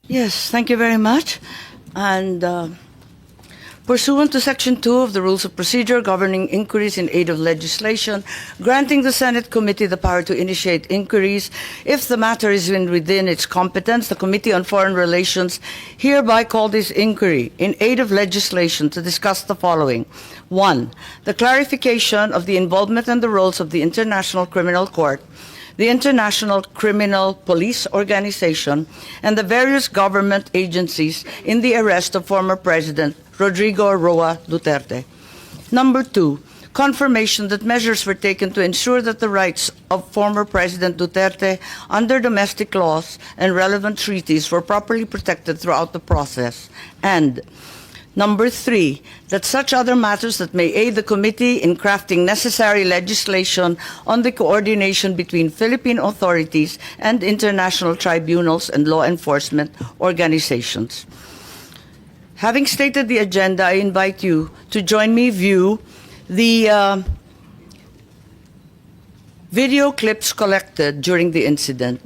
Yes, thank you very much. And pursuant to Section 2 of the Rules of Procedure governing inquiries in aid of legislation, granting the Senate Committee the power to initiate inquiries if the matter is within its competence, the Committee on Foreign Relations hereby call this inquiry in aid of legislation to discuss the following. 1. The clarification of the involvement and the roles of the International Criminal Court, the International Criminal Police Organization, and the various government agencies in the arrest of former President Rodrigo Roa Duterte. Number 2, confirmation that measures were taken to ensure that the rights of former President Duterte under domestic laws and relevant treaties were properly protected throughout the process. And Number 3, that such other matters that may aid the committee in crafting necessary legislation on the coordination between Philippine authorities and international tribunals and law enforcement organizations. Having stated the agenda, I invite you to join me view the video clips collected during the incident.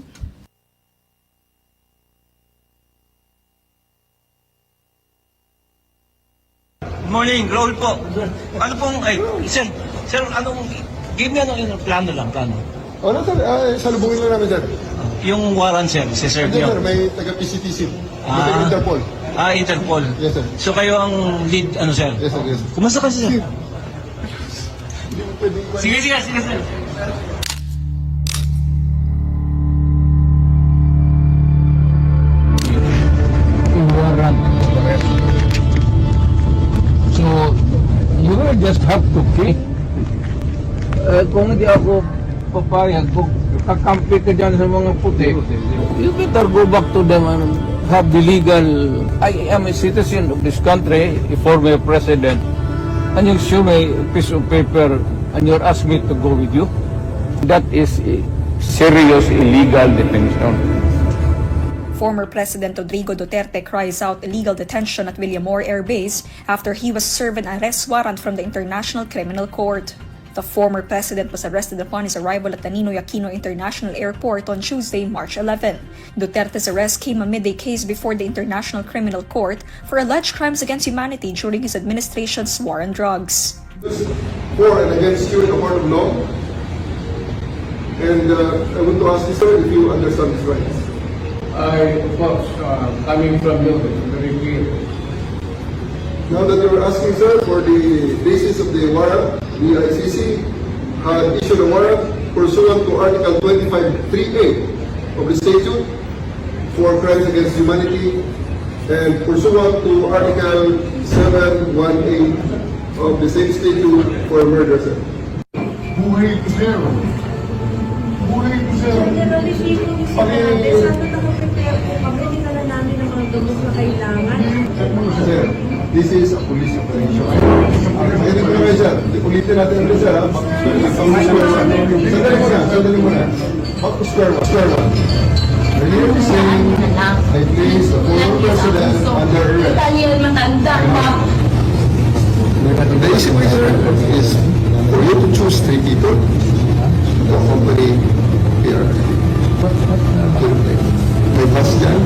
Morning, roll po. Ano pong, sir, give me yung plano lang. Ano sir, salubungin lang namin sir. Yung warrant sir, si-serve Hindi nyo. sir, may taga-PCTC. May taga-Interpol. Interpol. Yes sir. So kayo ang lead, sir? Yes sir, yes. Kumusta kasi sir? Hindi mo pwedeng... Sige sir. Warrant. So, you will just have to pay. Kung hindi ako papayag, kung kakampi ka dyan sa mga puti, you better go back to them and have the legal... I am a citizen of this country, a former president, and you show me a piece of paper and you're asking me to go with you. That is a serious illegal detention. Former President Rodrigo Duterte cries out illegal detention at Villamor Air Base after he was served an arrest warrant from the International Criminal Court. The former president was arrested upon his arrival at the Ninoy Aquino International Airport on Tuesday, March 11. Duterte's arrest came amid a case before the International Criminal Court for alleged crimes against humanity during his administration's war on drugs. For and against you in the court of law. And I want to ask you sir if you understand these rights. Of course, coming from you, it's very clear. Now that you're asking sir for the basis of the warrant, the ICC had issued a warrant pursuant to Article 25(3)(a) of the statute for crimes against humanity and pursuant to Article 7(1)(a) of the same statute for murder, sir. Buhay ko sir. Buhay ko sir. Generally speaking, sana nakaprepare po kami, hindi na namin ang mga gamot na kailangan. Sir, this is a police operation. Ganito naman sir, ulitin natin ulit sir. Sandali muna. Back to square one. Earlier we saying, I place the former president under arrest. The easy way sir is for you to choose 3 people to accompany FPRRD. May bus dyan.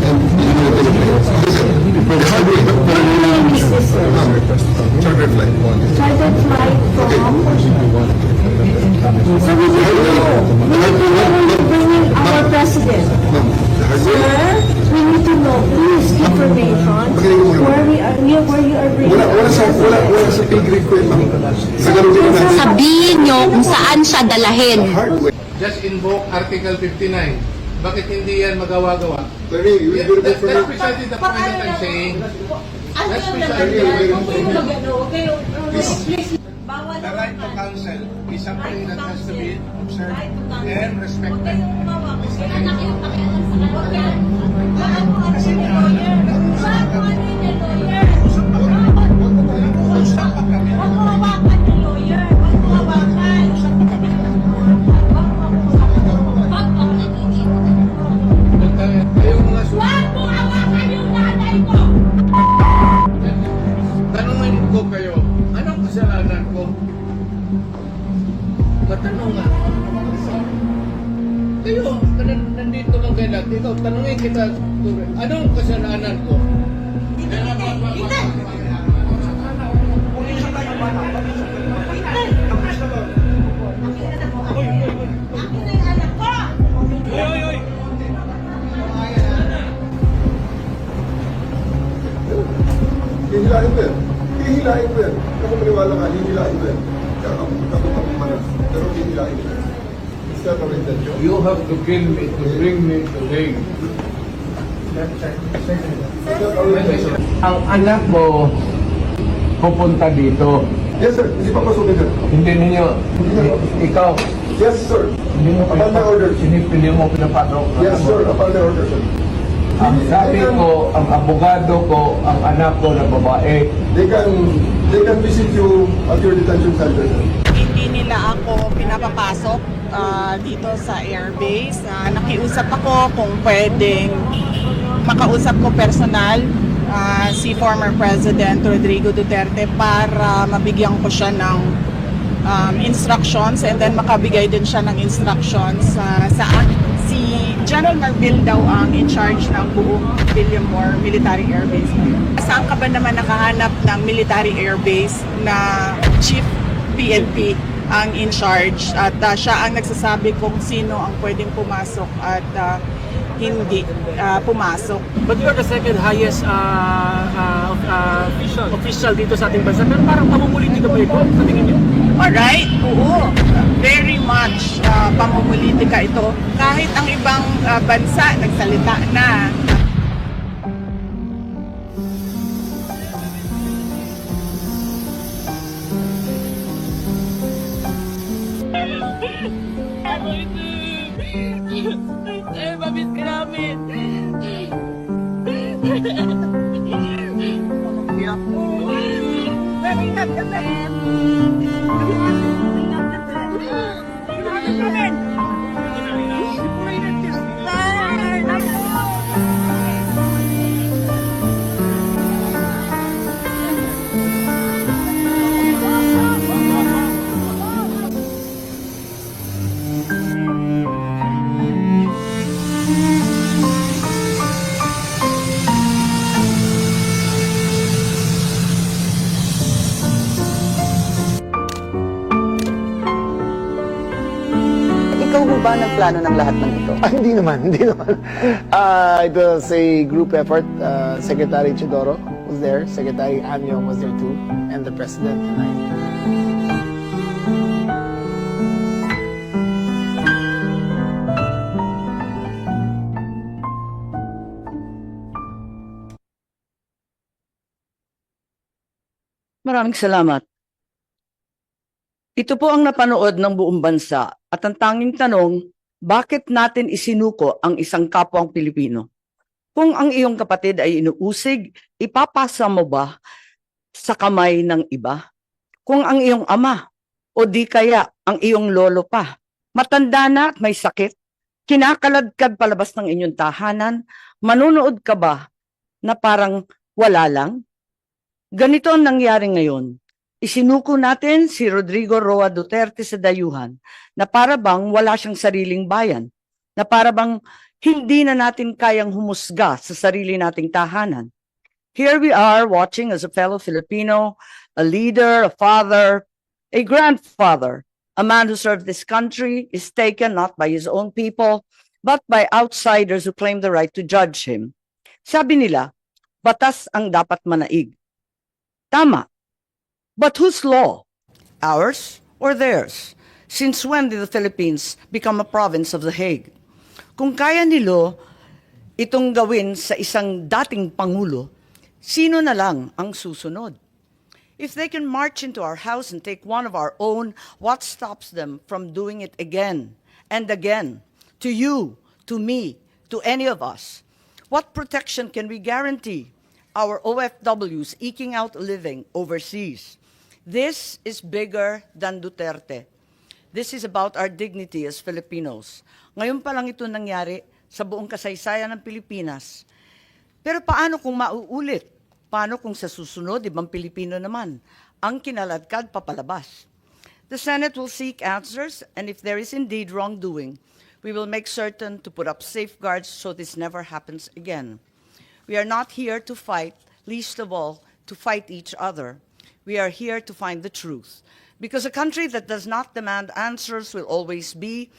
And you will take a plane. Charter flight. Charter flight from... So we need to bringing our president. Sir, we need to know please information where you are bringing. Wala sa pilgrim ko yun. Sabihin nyo kung saan siya dalahin. Just invoke Article 59. Bakit hindi yan magawa-gawa? That's precisely the point that I'm saying. That's precisely the point. The right to counsel is something that has to be observed and respected. Tanungin ko kayo, anong kasalanan ko? Matanong nga. Kayo, nandito lang kayo natin. ikaw, tanungin kita, Ture, anong kasalanan ko? Hihilain ko yan. Hihilain ko yan. Ako maniwala ka, hihilain ko yan. Kakapag manas. Pero hihilain ko yan. Is that our intention? You have to kill me to bring me to Hague. Is that our intention? Ang anak mo pupunta dito. Yes, sir. Hindi pa pasukin, sir. Hindi ninyo, ikaw, Yes, sir. hindi mo Upon my order. sinipili mo pinapasok. Yes, sir. Upon my order, sir. Ang sabi ko, ang abogado ko, ang anak ko na babae, They can visit you at your detention center, sir. Hindi nila ako pinapapasok dito sa airbase. Nakiusap ako kung pwedeng makausap ko personal si former President Rodrigo Duterte para mabigyan ko siya ng instructions and then makabigay din siya ng instructions sa si General Marbil daw ang in charge ng buong Villamor Military Airbase. Saan ka ba naman nakahanap ng military airbase na Chief PNP ang in charge at siya ang nagsasabi kung sino ang pwedeng pumasok at hindi pumasok. But you are the second highest official dito sa ating bansa. Pero parang pamumulitika ba ito sa tingin niyo? Alright, oo. Very much pamumulitika ito. Kahit ang ibang bansa nagsalita na. Mabit ka namin. Ingat ka na. Ikaw ho ba nagplano ng lahat ng ito? Hindi naman, hindi naman. It was a group effort. Secretary Chidoro was there, Secretary Anyong was there too, and the President and I. Maraming salamat. Ito po ang napanood ng buong bansa at ang tanging tanong, bakit natin isinuko ang isang kapwang Pilipino? Kung ang iyong kapatid ay inuusig, ipapasa mo ba sa kamay ng iba? Kung ang iyong ama o di kaya ang iyong lolo pa, matanda na at may sakit, kinakaladkad palabas ng inyong tahanan, manunood ka ba na parang wala lang? Ganito ang nangyari ngayon. Isinuko natin si Rodrigo Roa Duterte sa dayuhan na para bang wala siyang sariling bayan, na para bang hindi na natin kayang humusga sa sarili nating tahanan. Here we are watching as a fellow Filipino, a leader, a father, a grandfather, a man who served this country is taken not by his own people, but by outsiders who claim the right to judge him. Sabi nila, batas ang dapat manaig. Tama. But whose law? Ours or theirs? Since when did the Philippines become a province of The Hague? Kung kaya nilo itong gawin sa isang dating pangulo, sino na lang ang susunod? If they can march into our house and take one of our own, what stops them from doing it again and again? To you, to me, to any of us. What protection can we guarantee our OFWs eking out a living overseas? This is bigger than Duterte. This is about our dignity as Filipinos. Ngayon pa lang ito nangyari sa buong kasaysayan ng Pilipinas. Pero paano kung mauulit? Paano kung sa susunod, ibang Pilipino naman, ang kinaladkad papalabas? The Senate will seek answers, and if there is indeed wrongdoing, We will make certain to put up safeguards so this never happens again. We are not here to fight, least of all, to fight each other. We are here to find the truth. Because a country that does not demand answers will always be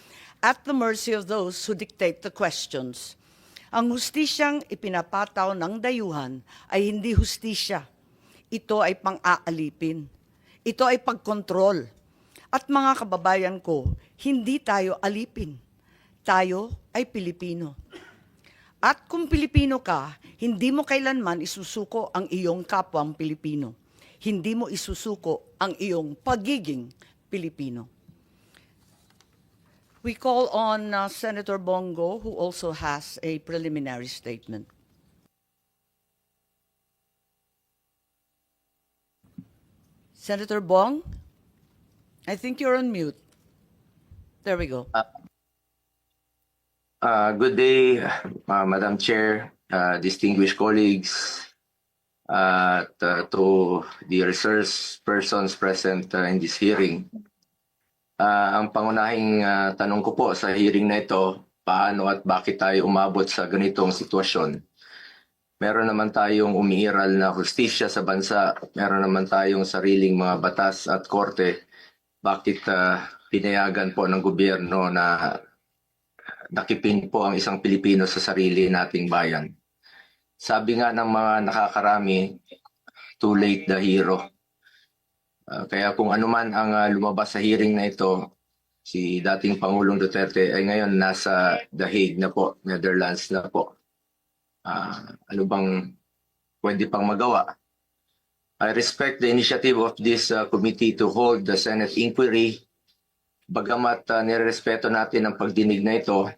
at the mercy of those who dictate the questions. Ang hustisyang ipinapataw ng dayuhan ay hindi hustisya. Ito ay pang-aalipin. Ito ay pagkontrol. At mga kababayan ko, hindi tayo alipin. Tayo ay Pilipino. At kung Pilipino ka, hindi mo kailanman isusuko ang iyong kapwang Pilipino. Hindi mo isusuko ang iyong pagiging Pilipino. We call on Senator Bongo, who also has a preliminary statement. Senator Bong, I think you're on mute. There we go. Good day, Madam Chair, distinguished colleagues, to the resource persons present in this hearing. Ang pangunahing tanong ko po sa hearing na ito, paano at bakit tayo umabot sa ganitong sitwasyon? Meron naman tayong umiiral na hustisya sa bansa, meron naman tayong sariling mga batas at korte. Bakit pinayagan po ng gobyerno na nakipin po ang isang Pilipino sa sarili nating bayan? Sabi nga ng mga nakakarami, too late the hero. Kaya kung anuman ang lumabas sa hearing na ito, si dating Pangulong Duterte ay ngayon nasa The Hague na po, Netherlands na po. Ano bang pwede pang magawa? I respect the initiative of this committee to hold the Senate inquiry. Bagamat nirespeto natin ang pagdinig na ito,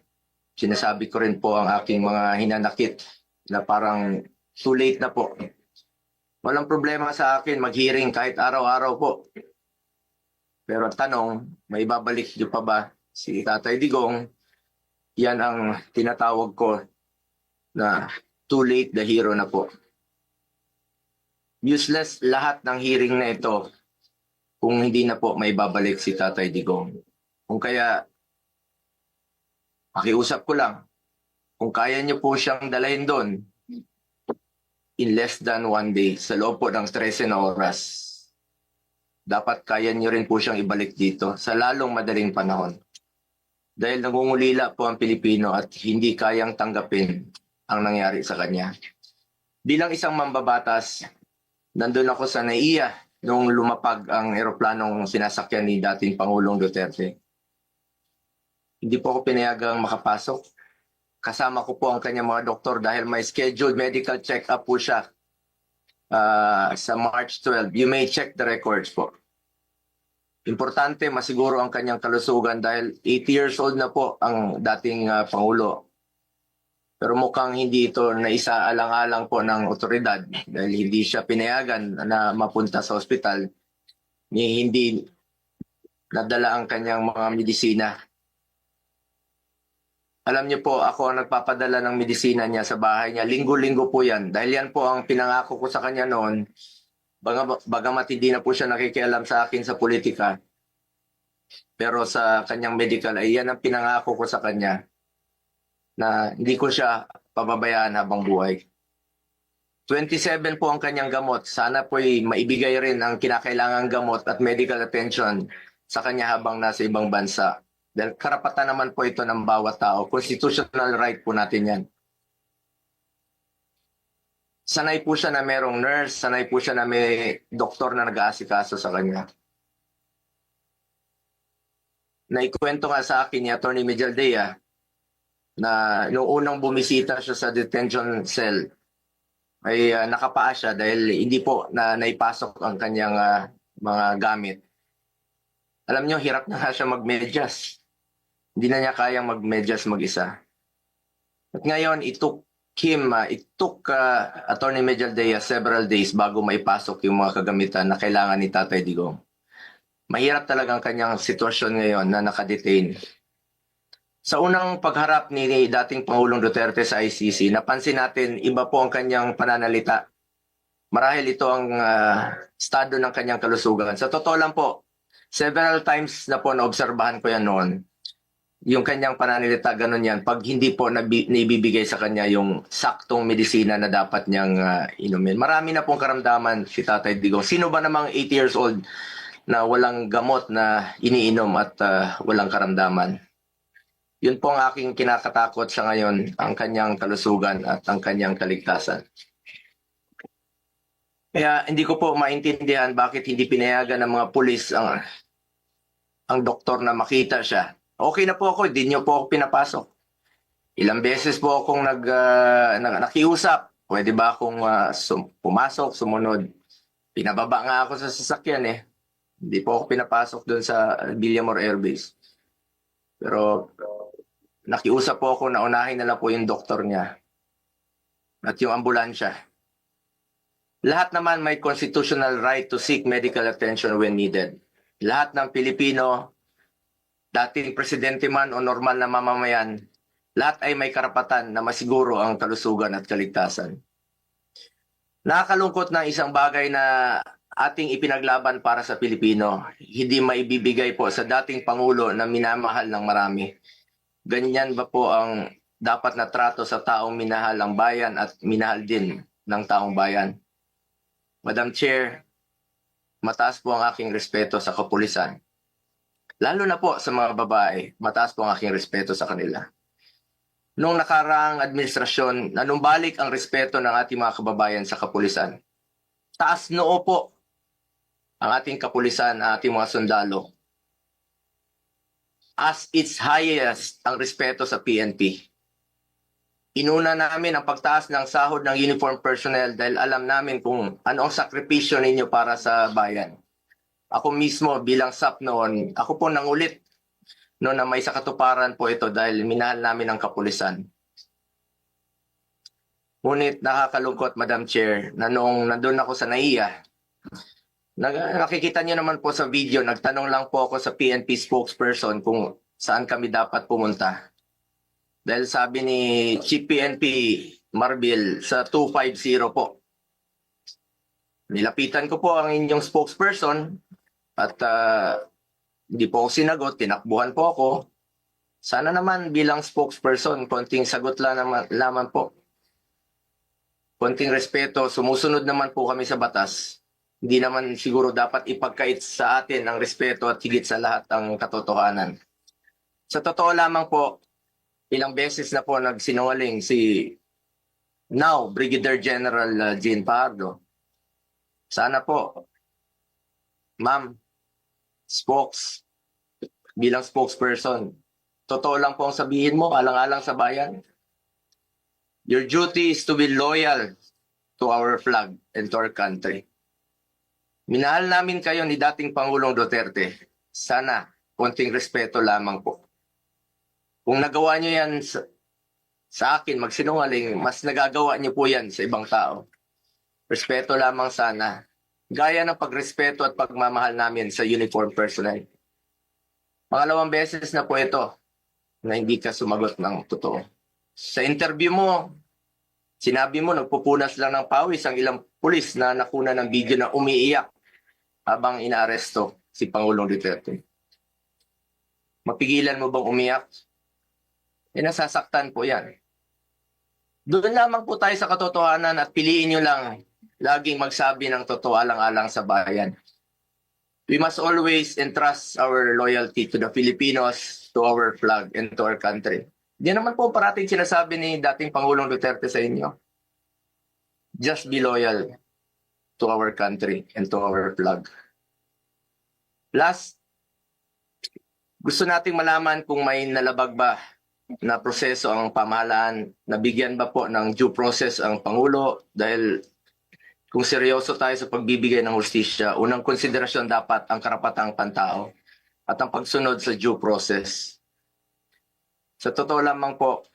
sinasabi ko rin po ang aking mga hinanakit na parang too late na po. Walang problema sa akin mag-hearing kahit araw-araw po. Pero tanong, may babalik niyo pa ba si Tatay Digong? Yan ang tinatawag ko na too late the hero na po. Useless lahat ng hearing na ito kung hindi na po may babalik si Tatay Digong. Kung kaya, pakiusap ko lang, kung kaya niyo po siyang dalahin doon, in less than 1 day, sa loob po ng 13 na oras, dapat kaya niyo rin po siyang ibalik dito sa lalong madaling panahon. Dahil nangungulila po ang Pilipino at hindi kayang tanggapin ang nangyari sa kanya. Bilang isang mambabatas, nandun ako sa NAIA nung lumapag ang eroplanong sinasakyan ni dating Pangulong Duterte. Hindi po ako pinayagang makapasok. Kasama ko po ang kanyang mga doktor dahil may scheduled medical check-up po siya sa March 12. You may check the records po. Importante, masiguro ang kanyang kalusugan dahil 80 years old na po ang dating Pangulo. Pero mukhang hindi ito naisaalang-alang po ng otoridad dahil hindi siya pinayagan na mapunta sa ospital. Hindi nadala ang kanyang mga medisina. Alam niyo po, ako ang nagpapadala ng medisina niya sa bahay niya. Linggo-linggo po yan. Dahil yan po ang pinangako ko sa kanya noon. Bagamat hindi na po siya nakikialam sa akin sa politika. Pero sa kanyang medical, ay yan ang pinangako ko sa kanya. Na hindi ko siya pababayaan habang buhay. 27 po ang kanyang gamot. Sana po maibigay rin ang kinakailangang gamot at medical attention sa kanya habang nasa ibang bansa. Dahil karapatan naman po ito ng bawat tao. Constitutional right po natin yan. Sanay po siya na merong nurse, sanay po siya na may doktor na nag-aasikaso sa kanya. Naikwento nga sa akin ni Atty. Mijaldea na noong unang bumisita siya sa detention cell ay nakapaa siya dahil hindi po na naipasok ang kanyang mga gamit. Alam niyo, hirap na nga siya mag-medyas. Hindi na niya kayang mag-medyas mag-isa. At ngayon, it took Atty. Mijaldea several days bago maipasok yung mga kagamitan na kailangan ni Tatay Digong. Mahirap talagang kanyang sitwasyon ngayon na nakadetain. Sa unang pagharap ni dating Pangulong Duterte sa ICC, napansin natin iba po ang kanyang pananalita. Marahil ito ang estado ng kanyang kalusugan. Sa totoo lang po, several times na po naobserbahan ko yan noon. yung kanyang pananalita, ganun yan. Pag hindi po naibibigay sa kanya yung saktong medisina na dapat niyang inumin. Marami na pong karamdaman si Tatay Digong. Sino ba namang 80 years old na walang gamot na iniinom at walang karamdaman? Yun po ang aking kinakatakot sa ngayon, ang kanyang kalusugan at ang kanyang kaligtasan. Kaya hindi ko po maintindihan bakit hindi pinayagan ng mga pulis ang doktor na makita siya. Okay na po ako, hindi niyo po ako pinapasok. Ilang beses po akong nakiusap. Pwede ba akong pumasok, sumunod? Pinababa nga ako sa sasakyan eh. Hindi po ako pinapasok doon sa Villamor Air Base. Pero nakiusap po ako na unahin na lang po yung doktor niya at yung ambulansya. Lahat naman may constitutional right to seek medical attention when needed. Lahat ng Pilipino, dating presidente man o normal na mamamayan, lahat ay may karapatan na masiguro ang kalusugan at kaligtasan. Nakakalungkot na isang bagay na ating ipinaglaban para sa Pilipino, hindi maibibigay po sa dating Pangulo na minamahal ng marami. Ganyan ba po ang dapat na trato sa taong minahal ang bayan at minahal din ng taong bayan? Madam Chair, mataas po ang aking respeto sa kapulisan. Lalo na po sa mga babae, mataas po ang aking respeto sa kanila. Noong nakaraang administrasyon, nanumbalik ang respeto ng ating mga kababayan sa kapulisan. Taas noo po ang ating kapulisan, ang ating mga sundalo. As its highest ang respeto sa PNP. Inuna namin ang pagtaas ng sahod ng uniform personnel dahil alam namin kung ano ang sakripisyo ninyo para sa bayan. Ako mismo bilang SAP noon, ako po nangulit noon na may sakatuparan po ito dahil minahal namin ang kapulisan. Ngunit nakakalungkot, Madam Chair, na noong nandun ako sa NAIA, nakikita niyo naman po sa video, nagtanong lang po ako sa PNP spokesperson kung saan kami dapat pumunta. Dahil sabi ni Chief PNP Marbil sa 250 po. Nilapitan ko po ang inyong spokesperson at hindi po ako sinagot, tinakbuhan po ako. Sana naman bilang spokesperson, konting sagot lang naman po. Konting respeto, sumusunod naman po kami sa batas. Hindi naman siguro dapat ipagkait sa atin ang respeto at higit sa lahat ang katotohanan. Sa totoo lamang po, ilang beses na po nagsinungaling si now Brigadier General Jean Pardo. Sana po, Ma'am, bilang spokesperson, totoo lang po ang sabihin mo, alang-alang sa bayan. Your duty is to be loyal to our flag and to our country. Minahal namin kayo ni dating Pangulong Duterte. Sana, konting respeto lamang po. Kung nagawa niyo yan sa akin, magsinungaling, mas nagagawa niyo po yan sa ibang tao. Respeto lamang sana. Gaya ng pagrespeto at pagmamahal namin sa uniform personnel. Pangalawang beses na po ito na hindi ka sumagot ng totoo. Sa interview mo, sinabi mo nagpupunas lang ng pawis ang ilang pulis na nakuna ng video na umiiyak habang inaaresto si Pangulong Duterte. Mapigilan mo bang umiyak? Nasasaktan po yan. Doon lamang po tayo sa katotohanan at piliin nyo lang laging magsabi ng totoo alang-alang sa bayan. We must always entrust our loyalty to the Filipinos, to our flag, and to our country. Diyan naman po parating sinasabi ni dating Pangulong Duterte sa inyo. Just be loyal to our country and to our flag. Last, gusto nating malaman kung may nalabag ba na proseso ang pamahalaan, nabigyan ba po ng due process ang Pangulo dahil kung seryoso tayo sa pagbibigay ng hustisya, unang konsiderasyon dapat ang karapatang pantao at ang pagsunod sa due process. Sa totoo lamang po,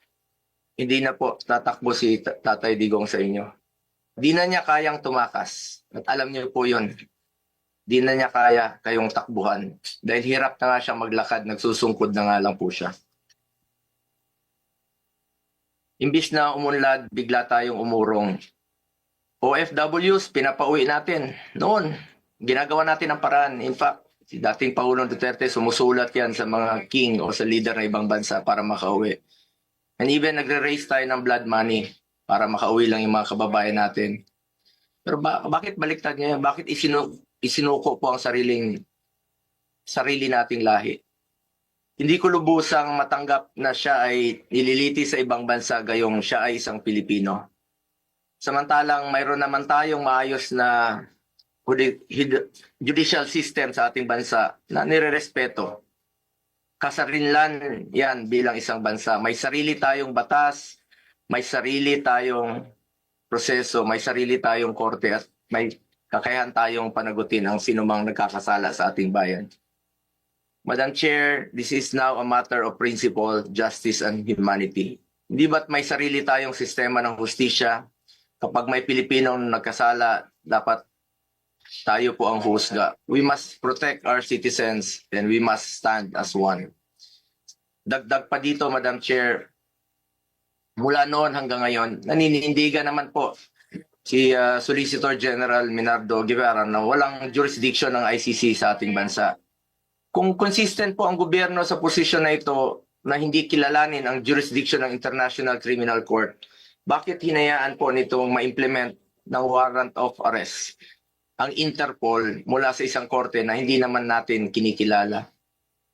hindi na po tatakbo si Tatay Digong sa inyo. Di na niya kayang tumakas. At alam niyo po yun. Di na niya kaya kayong takbuhan. Dahil hirap na nga siya maglakad, nagsusungkod na nga lang po siya. Imbis na umunlad, bigla tayong umurong. OFWs, pinapauwi natin. Noon, ginagawa natin ang paraan. In fact, Si dating Pangulong Duterte, sumusulat yan sa mga king o sa leader ng ibang bansa para makauwi. And even nagre-raise tayo ng blood money para makauwi lang yung mga kababayan natin. Pero bakit baliktad niya? Bakit isinuko po ang sarili nating lahi? Hindi ko lubusang matanggap na siya ay nililiti sa ibang bansa gayong siya ay isang Pilipino. Samantalang mayroon naman tayong maayos na judicial system sa ating bansa na nirerespeto. Kasarinlan yan bilang isang bansa. May sarili tayong batas, may sarili tayong proseso, may sarili tayong korte at may kakayahan tayong panagutin ang sinumang nagkakasala sa ating bayan. Madam Chair, this is now a matter of principle, justice, and humanity. Hindi ba't may sarili tayong sistema ng hustisya? Kapag may Pilipinong nagkasala, dapat tayo po ang husga. We must protect our citizens and we must stand as one. Dagdag pa dito, Madam Chair, mula noon hanggang ngayon, naninindigan naman po si Solicitor General Minardo Guevara na walang jurisdiction ng ICC sa ating bansa. Kung consistent po ang gobyerno sa posisyon na ito na hindi kilalanin ang jurisdiction ng International Criminal Court, bakit hinayaan po nitong ma-implement ng warrant of arrest ang Interpol mula sa isang korte na hindi naman natin kinikilala?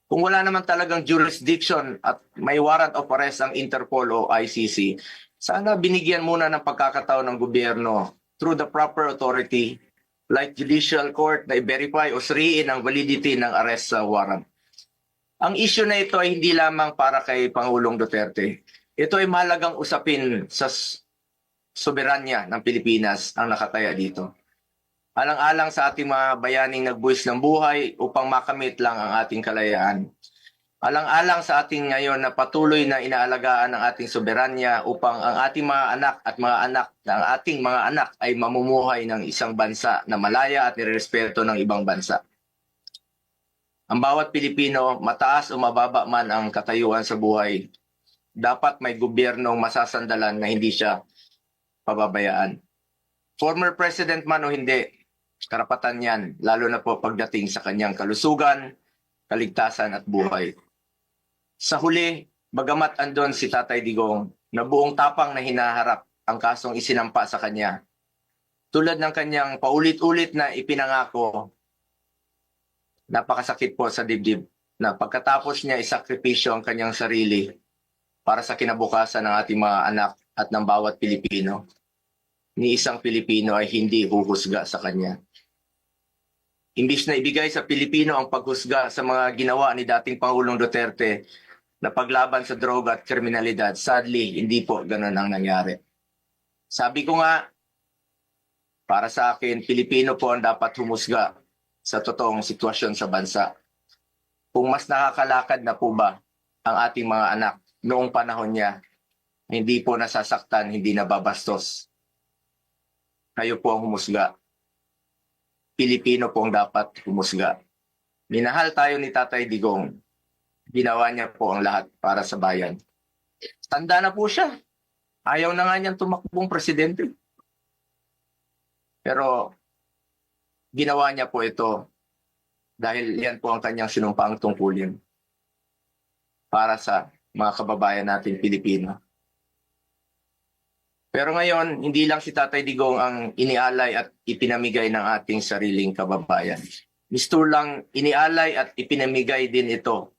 Kung wala naman talagang jurisdiction at may warrant of arrest ang Interpol o ICC, sana binigyan muna ng pagkakataon ng gobyerno through the proper authority like judicial court na i-verify o suriin ang validity ng arrest warrant. Ang issue na ito ay hindi lamang para kay Pangulong Duterte. Ito ay mahalagang usapin sa soberanya ng Pilipinas ang nakataya dito. Alang-alang sa ating mga bayaning nagbuwis ng buhay upang makamit lang ang ating kalayaan. Alang-alang sa ating ngayon na patuloy na inaalagaan ng ating soberanya upang ang ating mga anak at ating mga anak ay mamumuhay ng isang bansa na malaya at nirespeto ng ibang bansa. Ang bawat Pilipino, mataas o mababa man ang katayuan sa buhay, dapat may gobyernong masasandalan na hindi siya pababayaan. Former president man o hindi, karapatan yan, lalo na po pagdating sa kanyang kalusugan, kaligtasan at buhay. Sa huli, bagamat andon si Tatay Digong na buong tapang na hinaharap ang kasong isinampa sa kanya, tulad ng kanyang paulit-ulit na ipinangako, napakasakit po sa dibdib na pagkatapos niya isakripisyo ang kanyang sarili para sa kinabukasan ng ating mga anak at ng bawat Pilipino, ni isang Pilipino ay hindi huhusga sa kanya. Imbis na ibigay sa Pilipino ang paghusga sa mga ginawa ni dating Pangulong Duterte na paglaban sa droga at kriminalidad, sadly, hindi po ganun ang nangyari. Sabi ko nga, para sa akin, Pilipino po ang dapat humusga sa totoong sitwasyon sa bansa. Kung mas nakakalakad na po ba ang ating mga anak noong panahon niya, hindi po nasasaktan, hindi nababastos. Kayo po ang humusga. Pilipino po ang dapat humusga. Minahal tayo ni Tatay Digong. Ginawa niya po ang lahat para sa bayan. Tanda na po siya. Ayaw na nga niyang tumakbong presidente. Pero ginawa niya po ito dahil yan po ang kanyang sinumpaang tungkulin para sa mga kababayan natin Pilipino. Pero ngayon, hindi lang si Tatay Digong ang inialay at ipinamigay ng ating sariling kababayan. Mistur lang inialay at ipinamigay din ito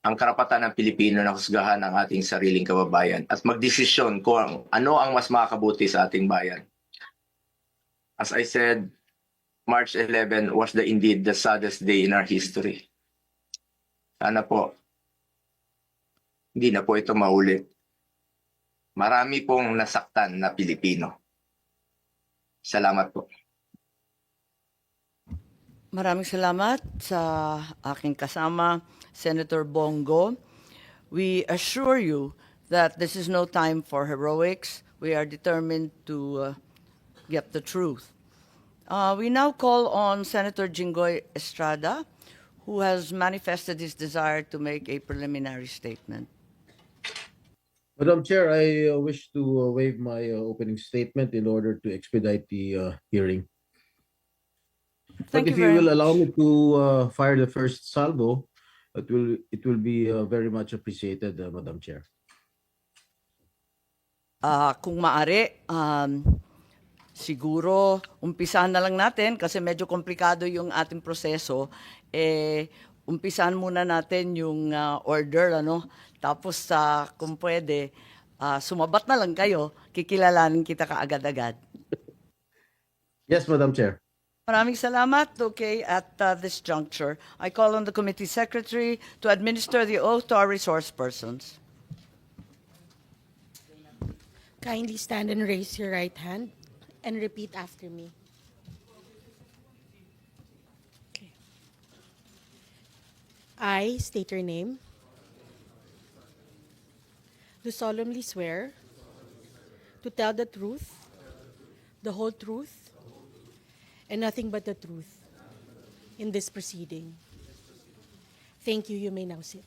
ang karapatan ng Pilipino na husgahan ang ating sariling kababayan at magdesisyon kung ano ang mas makakabuti sa ating bayan. As I said, March 11 was indeed the saddest day in our history. Sana po, hindi na po ito maulit. Marami pong nasaktan na Pilipino. Salamat po. Maraming salamat sa aking kasama, Senator Bongo. We assure you that this is no time for heroics. We are determined to get the truth. We now call on Senator Jinggoy Estrada, who has manifested his desire to make a preliminary statement. Madam Chair, I wish to waive my opening statement in order to expedite the hearing. Thank but you if you very will much. allow me to fire the first salvo, it will be very much appreciated, Madam Chair. Kung maaari, siguro umpisahan na lang natin kasi medyo komplikado yung ating proseso. Umpisahan muna natin yung order, ano? Tapos kung pwede, sumabat na lang kayo, kikilalanin kita kaagad-agad. Yes, Madam Chair. Maraming salamat. Okay, at this juncture, I call on the committee secretary to administer the oath to our resource persons. Kindly stand and raise your right hand and repeat after me. Okay. I state your name. Do solemnly swear to tell the truth, the whole truth, and nothing but the truth in this proceeding. Thank you. You may now sit.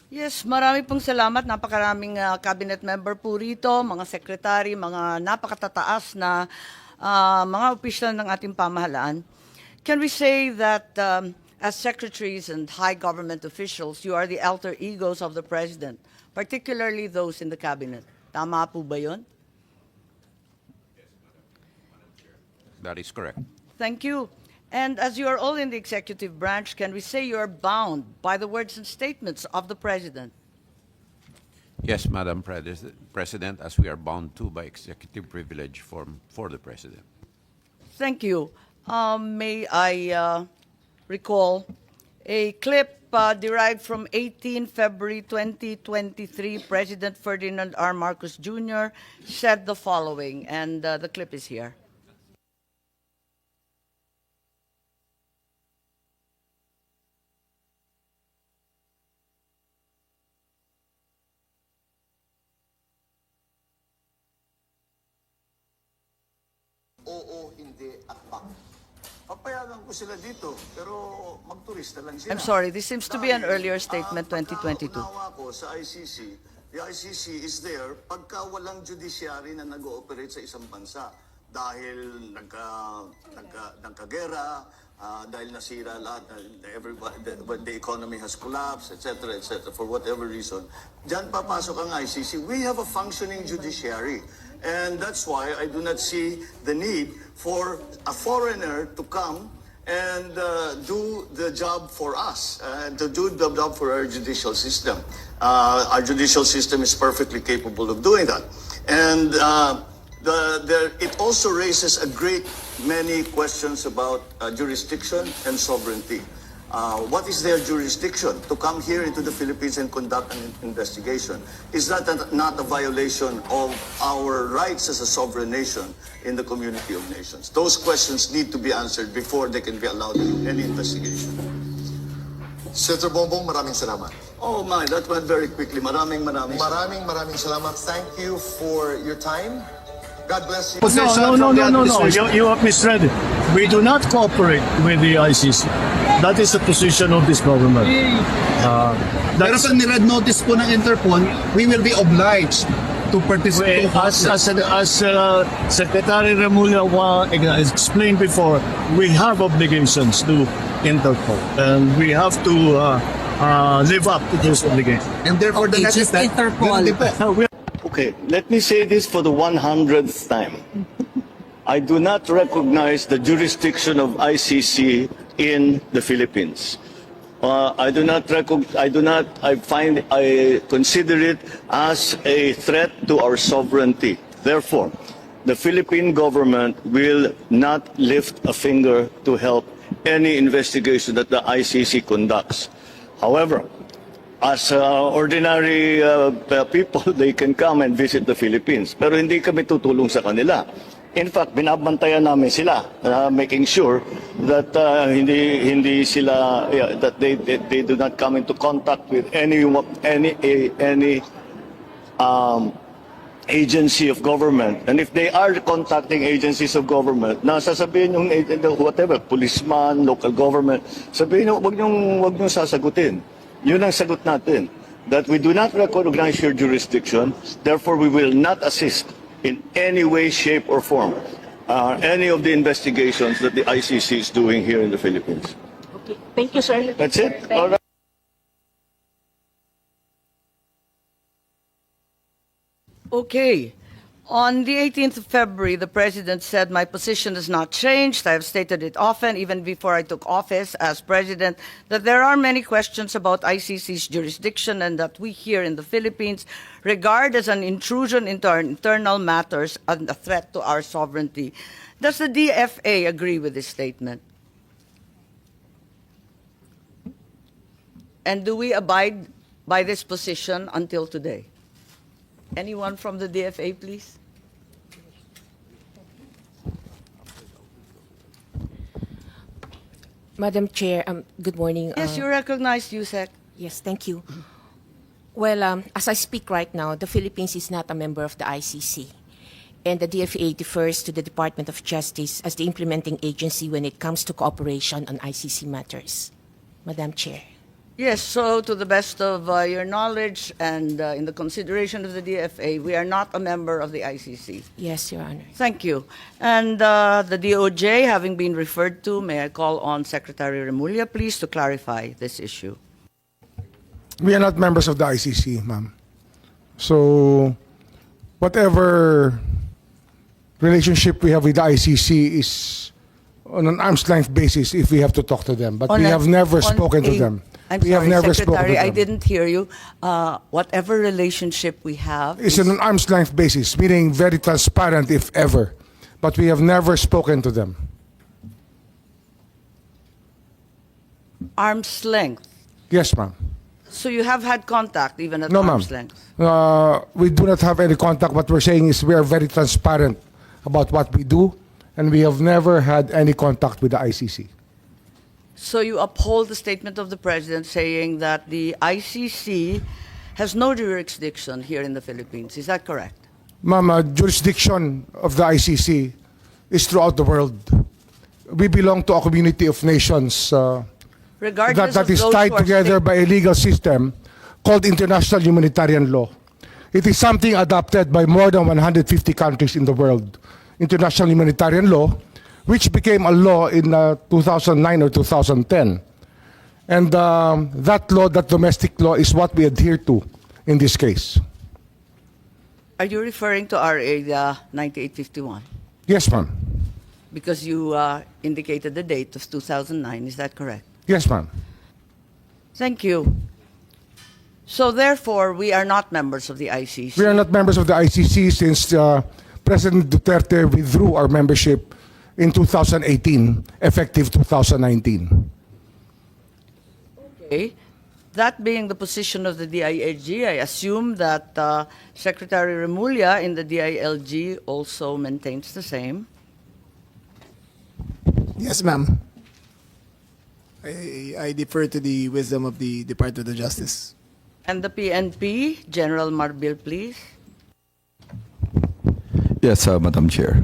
Yes, marami pong salamat. Napakaraming cabinet member po rito, mga secretary, mga napakatataas na mga opisyal ng ating pamahalaan. Can we say that as secretaries and high government officials, you are the alter egos of the President, particularly those in the cabinet? Tama po ba yun? That is correct. Thank you. And as you are all in the executive branch, can we say you are bound by the words and statements of the President? Yes, Madam President, as we are bound to by executive privilege for the President. Thank you. May I recall a clip derived from 18 February 2023. President Ferdinand R. Marcos Jr. said the following, and the clip is here. Oo, hindi, at bak. Papayagan ko sila dito, pero magturista lang sila. I'm sorry, this seems to be an earlier statement, 2022. Pagkaunawa ko sa ICC, the ICC is there pagka walang judiciary na nag-ooperate sa isang bansa. Dahil nagkagera, dahil nasira lahat, the economy has collapsed, etc., for whatever reason. Diyan papasok ang ICC. We have a functioning judiciary. And that's why I do not see the need for a foreigner to come and do the job for us, to do the job for our judicial system. Our judicial system is perfectly capable of doing that. And it also raises a great many questions about jurisdiction and sovereignty. What is their jurisdiction to come here into the Philippines and conduct an investigation? Is that not a violation of our rights as a sovereign nation in the community of nations? Those questions need to be answered before they can be allowed in any investigation. Senator Bongbong, maraming salamat. Oh my, that went very quickly. Maraming salamat. Thank you for your time. God bless you. No. You have misread it. We do not cooperate with the ICC. That is the position of this government. Pero pag ni-red notice po ng Interpol, we will be obliged to participate. As Secretary Remulla explained before, we have obligations to Interpol, and we have to live up to those obligations. And therefore, the next step, Okay, let me say this for the 100th time. I do not recognize the jurisdiction of ICC in the Philippines. I consider it as a threat to our sovereignty. Therefore, the Philippine government will not lift a finger to help any investigation that the ICC conducts. However, as ordinary people, they can come and visit the Philippines. Pero hindi kami tutulong sa kanila. In fact, binabantayan namin sila, making sure that hindi sila that they do not come into contact with any agency of government. And if they are contacting agencies of government, na sasabihin yung whatever, policeman, local government, sabihin nyo, wag nyo sasagutin. Yun ang sagot natin. That we do not recognize your jurisdiction, therefore we will not assist in any way, shape, or form any of the investigations that the ICC is doing here in the Philippines. Okay. Thank you, sir. That's it. All right. Okay. On the 18th of February, the President said, "My position has not changed. I have stated it often, even before I took office as President, that there are many questions about ICC's jurisdiction and that we here in the Philippines regard as an intrusion into our internal matters and a threat to our sovereignty." Does the DFA agree with this statement? And do we abide by this position until today? Anyone from the DFA, please? Madam Chair, good morning. Yes, you recognize USEC. Yes, thank you. Well, as I speak right now, the Philippines is not a member of the ICC, and the DFA defers to the Department of Justice as the implementing agency when it comes to cooperation on ICC matters. Madam Chair. Yes, so to the best of your knowledge and in the consideration of the DFA, we are not a member of the ICC. Yes, Your Honor. Thank you. And the DOJ, having been referred to, may I call on Secretary Remulla, please, to clarify this issue. We are not members of the ICC, ma'am. So whatever relationship we have with the ICC is on an arm's length basis if we have to talk to them. But we have never spoken to them. I'm we sorry, have never Secretary, spoken to I them. didn't hear you. Whatever relationship we have It's on an arm's length basis, meaning very transparent if ever. But we have never spoken to them. arm's length. Yes, ma'am. So you have had contact even at No, ma'am. arm's length? We do not have any contact. What we're saying is we are very transparent about what we do, and we have never had any contact with the ICC. So you uphold the statement of the President saying that the ICC has no jurisdiction here in the Philippines. Is that correct? Ma'am, jurisdiction of the ICC is throughout the world. We belong to a community of nations Regardless that of is those tied who are together by a legal system called international humanitarian law. It is something adopted by more than 150 countries in the world. International humanitarian law, which became a law in 2009 or 2010. And that law, that domestic law, is what we adhere to in this case. Are you referring to RA 9851? Yes, ma'am. Because you indicated the date of 2009, is that correct? Yes, ma'am. Thank you. So therefore, we are not members of the ICC. We are not members of the ICC since President Duterte withdrew our membership in 2018, effective 2019. Okay. That being the position of the DILG, I assume that Secretary Remulla in the DILG also maintains the same. Yes, ma'am. I defer to the wisdom of the Department of Justice. And the PNP, General Marbil, please. Yes, Madam Chair.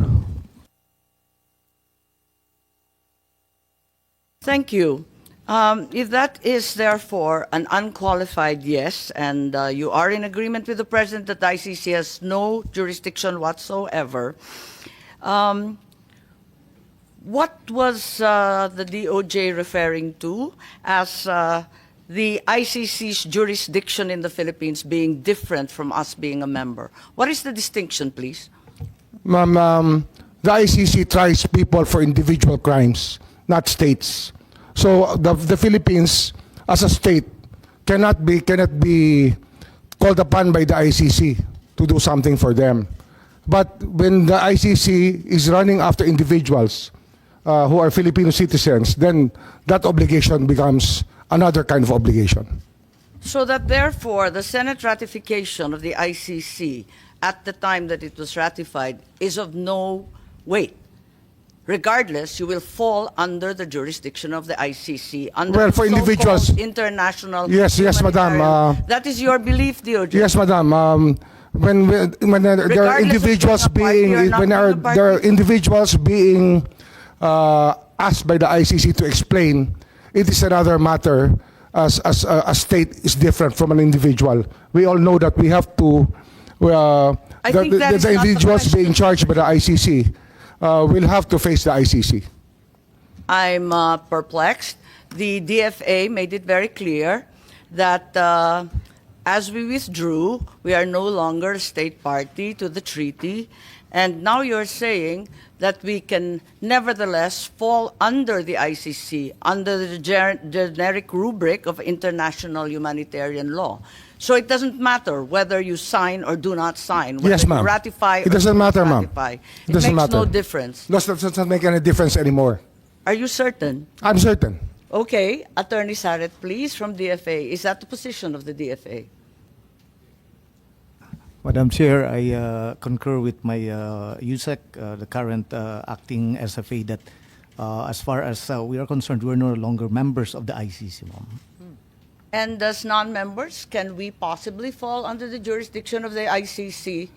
Thank you. If that is therefore an unqualified yes, and you are in agreement with the President that the ICC has no jurisdiction whatsoever, what was the DOJ referring to as the ICC's jurisdiction in the Philippines being different from us being a member? What is the distinction, please? Ma'am, the ICC tries people for individual crimes, not states. So the Philippines, as a state, cannot be called upon by the ICC to do something for them. But when the ICC is running after individuals who are Filipino citizens, then that obligation becomes another kind of obligation. So that therefore, the Senate ratification of the ICC at the time that it was ratified is of no weight. Regardless, you will fall under the jurisdiction of the ICC. Under Well, for the so-called individuals- international. Yes, madam. humanitarian- that is your belief, DOJ. Yes, madam. When there are Regardless of individuals being a party or being not when being a there are party? individuals being asked by the ICC to explain, it is another matter. As a state is different from an individual. We all know that we have to I think that is the not the individuals question. being charged by the ICC will have to face the ICC. I'm perplexed. The DFA made it very clear that as we withdrew, we are no longer a state party to the treaty. And now you're saying that we can nevertheless fall under the ICC, under the generic rubric of international humanitarian law. So it doesn't matter whether you sign or do not sign, whether Yes, you ma'am. ratify It or doesn't do not matter, ma'am. ratify. It It doesn't makes no matter. difference. Does not make any difference anymore. Are you certain? I'm certain. Okay, Attorney Saret, please, from DFA. Is that the position of the DFA? Madam Chair, I concur with my USEC, the current acting SFA, that as far as we are concerned, we're no longer members of the ICC, ma'am. And as non-members, can we possibly fall under the jurisdiction of the ICC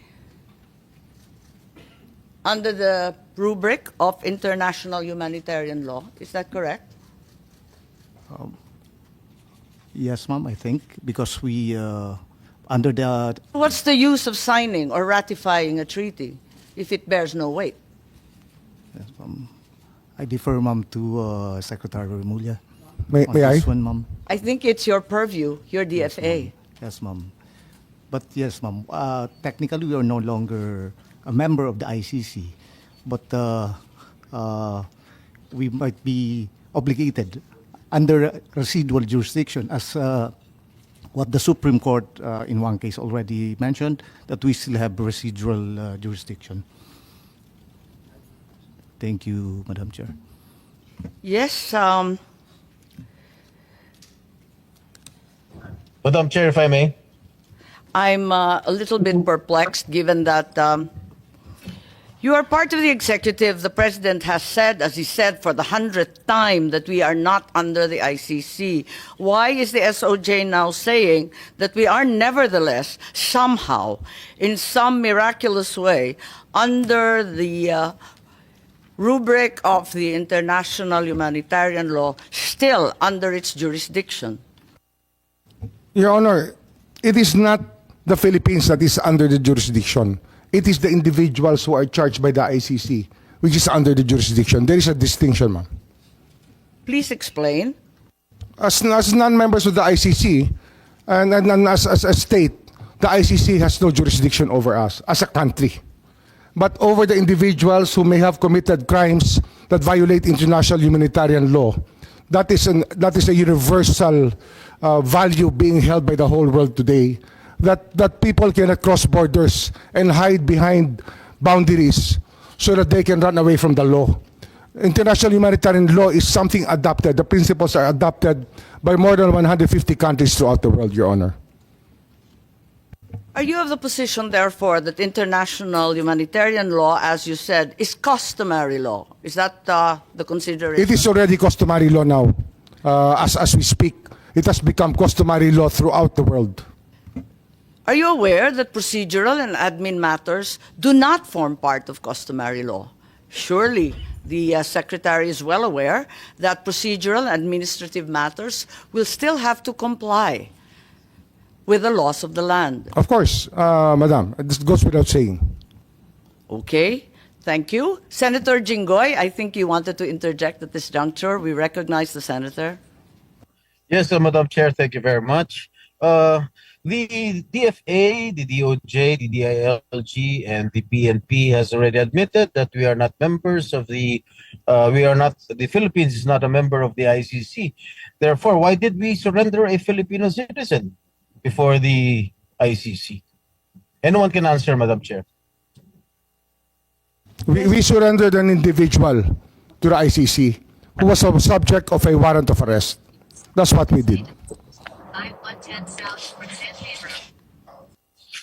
under the rubric of international humanitarian law? Is that correct? Yes, ma'am, I think, because we, under the... What's the use of signing or ratifying a treaty if it bears no weight? Yes, ma'am. I defer, ma'am, to Secretary Remulla. May I? This one, ma'am. I think it's your purview, your DFA. Yes, ma'am. But yes, ma'am, technically we are no longer a member of the ICC, but we might be obligated under residual jurisdiction as what the Supreme Court in one case already mentioned, that we still have residual jurisdiction. Thank you, Madam Chair. Yes, Madam Chair, if I may. I'm a little bit perplexed given that you are part of the executive. The president has said, as he said for the 100th time, that we are not under the ICC. Why is the SOJ now saying that we are nevertheless, somehow, in some miraculous way, under the rubric of the international humanitarian law, still under its jurisdiction? Your Honor, it is not the Philippines that is under the jurisdiction. It is the individuals who are charged by the ICC, which is under the jurisdiction. There is a distinction, ma'am. Please explain. As non-members of the ICC, and as a state, the ICC has no jurisdiction over us as a country. But over the individuals who may have committed crimes that violate international humanitarian law, that is a universal value being held by the whole world today, that people cannot cross borders and hide behind boundaries so that they can run away from the law. International humanitarian law is something adopted. The principles are adopted by more than 150 countries throughout the world, Your Honor. Are you of the position, therefore, that international humanitarian law, as you said, is customary law? Is that the consideration? It is already customary law now. As we speak, it has become customary law throughout the world. Are you aware that procedural and admin matters do not form part of customary law? Surely the Secretary is well aware that procedural and administrative matters will still have to comply with the laws of the land. Of course, Madam, this goes without saying. Okay, thank you. Senator Jinggoy, I think you wanted to interject at this juncture. We recognize the Senator. Yes, Madam Chair, thank you very much. The DFA, the DOJ, the DILG, and the PNP has already admitted that we are not members of the Philippines is not a member of the ICC. Therefore, why did we surrender a Filipino citizen before the ICC? Anyone can answer, Madam Chair. We surrendered an individual to the ICC who was a subject of a warrant of arrest. That's what we did.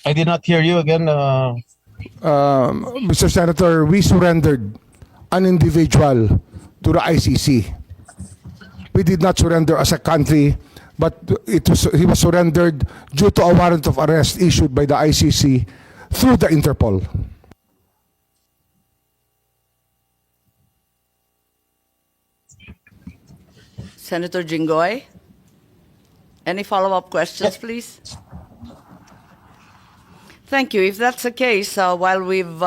I did not hear you again. Mr. Senator, we surrendered an individual to the ICC. We did not surrender as a country, but he was surrendered due to a warrant of arrest issued by the ICC through the Interpol. Senator Jinggoy, any follow-up questions, please? Thank you. If that's the case, while we've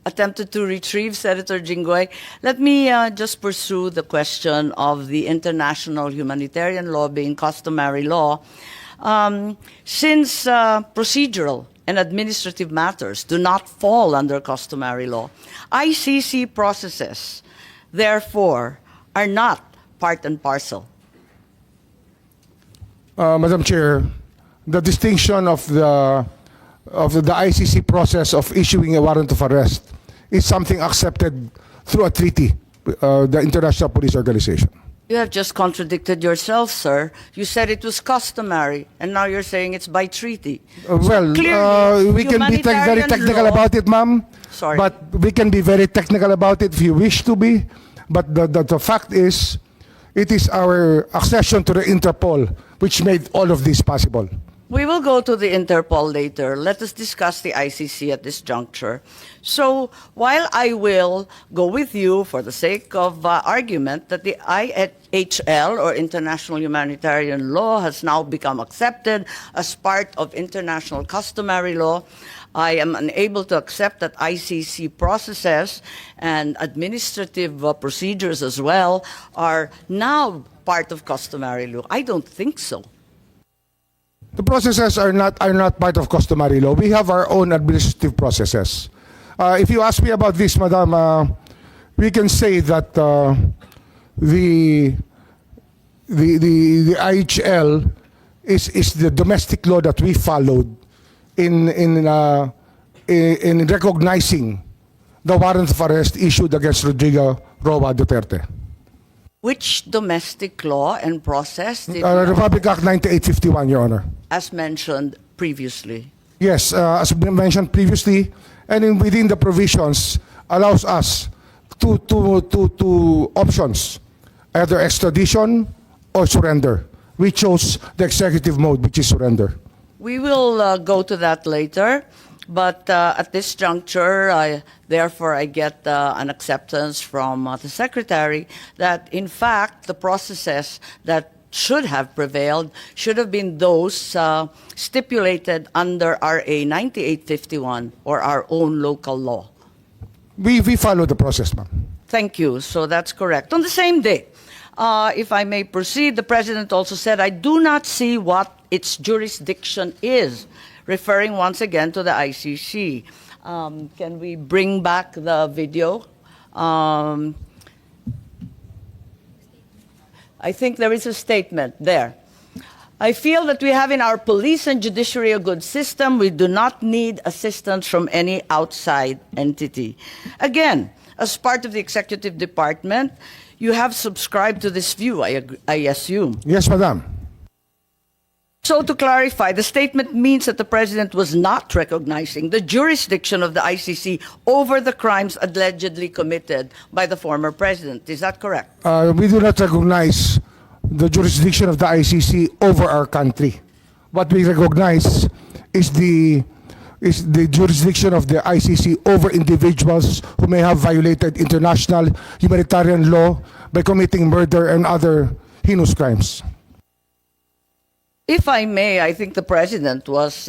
attempted to retrieve Senator Jinggoy, let me just pursue the question of the international humanitarian law being customary law. Since procedural and administrative matters do not fall under customary law, ICC processes, therefore, are not part and parcel. Madam Chair, the distinction of the ICC process of issuing a warrant of arrest is something accepted through a treaty, the International Police Organization. You have just contradicted yourself, sir. You said it was customary, and now you're saying it's by treaty. Clearly, we can be very humanitarian technical law- about it, ma'am. Sorry. But we can be very technical about it if you wish to be. But the fact is, it is our accession to the Interpol which made all of this possible. We will go to the Interpol later. Let us discuss the ICC at this juncture. So while I will go with you for the sake of argument that the IHL, or International Humanitarian Law, has now become accepted as part of international customary law, I am unable to accept that ICC processes and administrative procedures as well are now part of customary law. I don't think so. The processes are not part of customary law. We have our own administrative processes. If you ask me about this, Madam, we can say that the IHL is the domestic law that we followed in recognizing the warrant of arrest issued against Rodrigo Roa Duterte. Which domestic law and process did Republic Act 9851, Your Honor. as mentioned previously? Yes, as mentioned previously, and within the provisions allows us two options, either extradition or surrender. We chose the executive mode, which is surrender. We will go to that later, but at this juncture, therefore, I get an acceptance from the Secretary that, in fact, the processes that should have prevailed should have been those stipulated under RA 9851, or our own local law. We follow the process, ma'am. Thank you. So that's correct. On the same day, if I may proceed, the President also said, I do not see what its jurisdiction is, referring once again to the ICC. Can we bring back the video? I think there is a statement there. I feel that we have in our police and judiciary a good system. We do not need assistance from any outside entity. Again, as part of the executive department, you have subscribed to this view, I assume. Yes, Madam. So to clarify, the statement means that the President was not recognizing the jurisdiction of the ICC over the crimes allegedly committed by the former President. Is that correct? We do not recognize the jurisdiction of the ICC over our country. What we recognize is the jurisdiction of the ICC over individuals who may have violated international humanitarian law by committing murder and other heinous crimes. If I may, I think the President was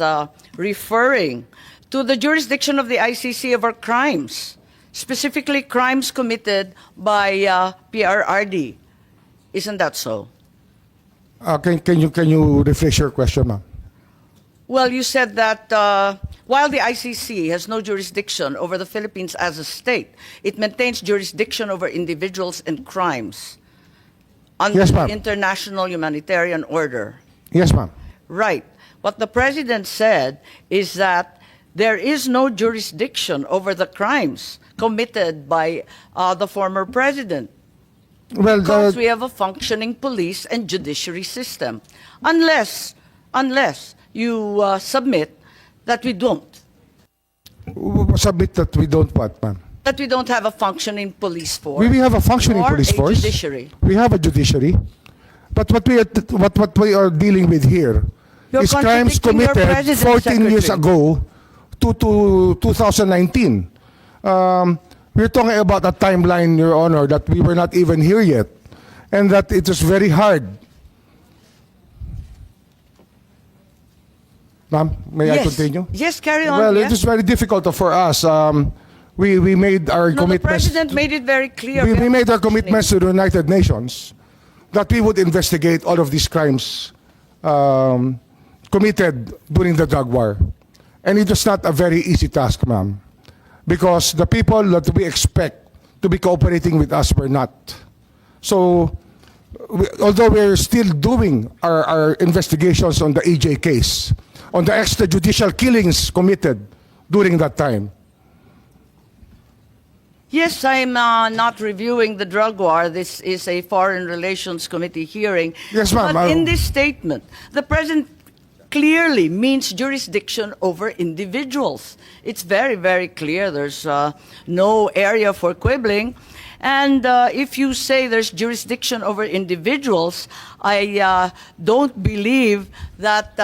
referring to the jurisdiction of the ICC over crimes, specifically crimes committed by FPRRD. Isn't that so? Can you rephrase your question, ma'am? Well, you said that while the ICC has no jurisdiction over the Philippines as a state, it maintains jurisdiction over individuals and crimes under Yes, the ma'am. international humanitarian order. Yes, ma'am. Right. What the President said is that there is no jurisdiction over the crimes committed by the former President. Well, Because we have a functioning police and judiciary system. Unless you submit that we don't. Submit that we don't what, ma'am? That we don't have a functioning police force. We have a functioning or police a force. Judiciary. We have a judiciary. But what we are dealing with here You're is crimes contradicting your committed President, 14 years Secretary. ago to 2019. We're talking about a timeline, Your Honor, that we were not even here yet, and that it was very hard. Ma'am, may I Yes. continue? Yes, carry on. Well, yeah. it is very difficult for us. We made our No, the commitments. President made it very clear. We have made our questioning. commitments to the United Nations that we would investigate all of these crimes committed during the drug war. And it was not a very easy task, ma'am, because the people that we expect to be cooperating with us were not. So, although we're still doing our investigations on the EJ case, on the extrajudicial killings committed during that time, Yes, I'm not reviewing the drug war. This is a Foreign Relations Committee hearing. Yes, ma'am. But in this statement, the President clearly means jurisdiction over individuals. It's very, very clear. There's no area for quibbling. And if you say there's jurisdiction over individuals, I don't believe that